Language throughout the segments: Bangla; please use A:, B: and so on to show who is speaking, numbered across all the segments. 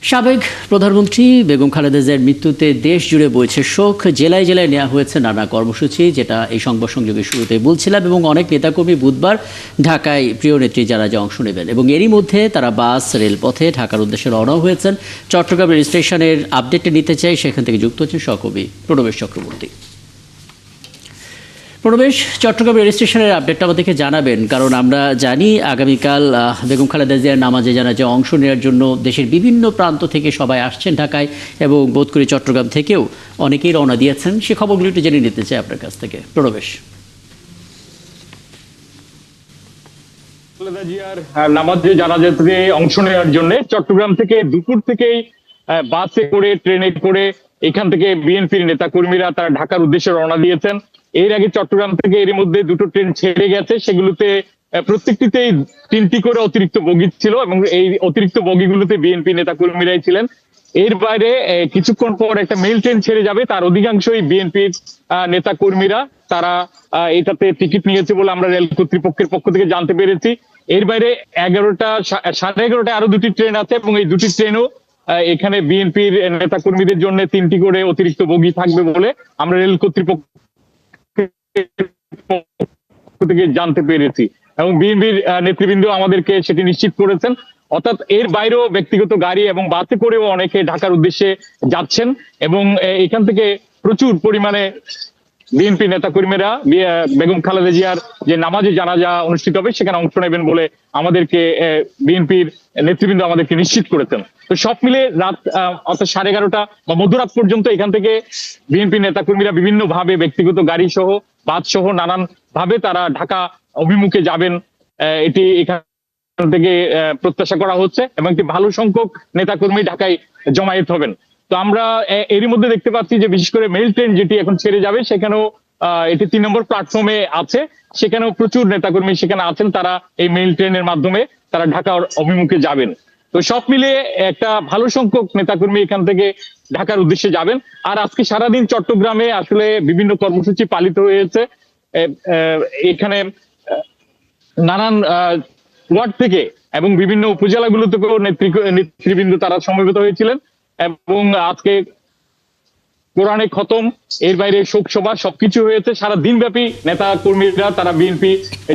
A: সাবেক প্রধানমন্ত্রী বেগম খালেদা জিয়ার মৃত্যুতে দেশ জুড়ে বইছে শোক। জেলায় জেলায় নেওয়া হয়েছে নানা কর্মসূচি, যেটা এই সংবাদ সংযোগের শুরুতে বলছিলাম, এবং অনেক নেতাকর্মী বুধবার ঢাকায় প্রিয় নেত্রী যারা অংশ নেবেন, এবং এরই মধ্যে তারা বাস রেলপথে ঢাকার উদ্দেশ্যে রওনা হয়েছেন। চট্টগ্রাম রেল স্টেশনের আপডেটটা নিতে চাই, সেখান থেকে যুক্ত হচ্ছেন সহকর্মী প্রণবেশ চক্রবর্তী। প্রণবেশ, চট্টগ্রাম রেল স্টেশনের আপডেটটা আমাদেরকে জানাবেন, কারণ আমরা জানি আগামীকাল বেগম খালেদা জিয়ার নামাজে জানাজা অংশ নেওয়ার জন্য দেশের বিভিন্ন প্রান্ত থেকে সবাই আসছেন ঢাকায়, এবং বোধ করি চট্টগ্রাম থেকেও অনেকেই রওনা দিয়েছেন। সে খবরগুলো একটু জেনে নিতে চাই আপনার কাছ থেকে প্রণবেশ।
B: খালেদা জিয়ার নামাজে জানাজাতে অংশ নেওয়ার জন্য চট্টগ্রাম থেকে দুপুর থেকেই বাসে করে, ট্রেনে করে এখান থেকে বিএনপির নেতা কর্মীরা তারা ঢাকার উদ্দেশ্যে রওনা দিয়েছেন। এর আগে চট্টগ্রাম থেকে এর মধ্যে দুটো ট্রেন ছেড়ে গেছে, সেগুলোতে প্রত্যেকটিতেই 3টি করে অতিরিক্ত বগি ছিল, এবং এই অতিরিক্ত বগিগুলোতে বিএনপি নেতা কর্মীরাই ছিলেন। এর বাইরে কিছুক্ষণ পর একটা মেল ট্রেন ছেড়ে যাবে, তার অধিকাংশই বিএনপির নেতা কর্মীরা তারা এটাতে টিকিট নিয়েছে বলে আমরা রেল কর্তৃপক্ষের পক্ষ থেকে জানতে পেরেছি। এর বাইরে 11:30 আরো দুটি ট্রেন আছে, এবং এই দুটি ট্রেনও এখানে বিএনপির নেতা কর্মীদের জন্য 3টি করে অতিরিক্ত বগি থাকবে বলে আমরা রেল কর্তৃপক্ষ থেকে জানতে পেরেছি, এবং বিএনপির নেতৃবৃন্দ আমাদেরকে সেটি নিশ্চিত করেছেন। অর্থাৎ এর বাইরেও ব্যক্তিগত গাড়ি এবং বাসে করেও অনেকে ঢাকার উদ্দেশ্যে যাচ্ছেন, এবং এখান থেকে প্রচুর পরিমাণে বিএনপি নেতা কর্মীরা বেগম খালেদা জিয়ার যে নামাজে জানাজা অনুষ্ঠিত হবে সেখানে অংশ নেবেন বলে আমাদেরকে বিএনপির নেতৃবৃন্দ আমাদেরকে নিশ্চিত করেছেন। তো সব মিলে রাত অর্থাৎ 11:30 বা মধ্যরাত পর্যন্ত এখান থেকে বিএনপি নেতা কর্মীরা বিভিন্ন ভাবে ব্যক্তিগত গাড়ি সহ, বাস সহ নানান ভাবে তারা ঢাকা অভিমুখে যাবেন, এটি এখান থেকে প্রত্যাশা করা হচ্ছে, এবং একটি ভালো সংখ্যক নেতা কর্মী ঢাকায় জমায়েত হবেন। তো আমরা এরই মধ্যে দেখতে পাচ্ছি যে বিশেষ করে মেল ট্রেন যেটি এখন ছেড়ে যাবে সেখানেও এটি 3 নম্বর প্ল্যাটফর্মে আছে, সেখানেও প্রচুর নেতাকর্মী সেখানে আছেন, তারা এই মেল ট্রেনের মাধ্যমে তারা ঢাকার অভিমুখে যাবেন। তো সব মিলিয়ে একটা ভালো সংখ্যক নেতাকর্মী এখান থেকে ঢাকার উদ্দেশ্যে যাবেন। আর আজকে সারাদিন চট্টগ্রামে আসলে বিভিন্ন কর্মসূচি পালিত হয়েছে। এখানে নানান ওয়ার্ড থেকে এবং বিভিন্ন উপজেলাগুলো থেকেও নেতৃবৃন্দ তারা সমবেত হয়েছিলেন, এবং আজকে কোরআনে খতম, এর বাইরে শোক সভা সবকিছু হয়েছে। সারা দিন ব্যাপী নেতা কর্মীরা তারা বিএনপি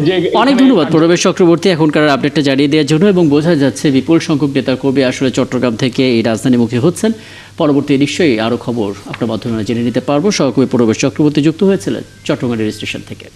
B: যে
A: অনেক ধন্যবাদ প্রণবেশ চক্রবর্তী এখনকার আপডেটটা জানিয়ে দেওয়ার জন্য, এবং বোঝা যাচ্ছে বিপুল সংখ্যক নেতা কর্মী আসলে চট্টগ্রাম থেকে এই রাজধানীমুখী হচ্ছেন। পরবর্তী নিশ্চয়ই আরো খবর আপনার মাধ্যমে জেনে নিতে পারবো। সহকর্মী প্রণবেশ চক্রবর্তী যুক্ত হয়েছিলেন চট্টগ্রাম রেল স্টেশন থেকে।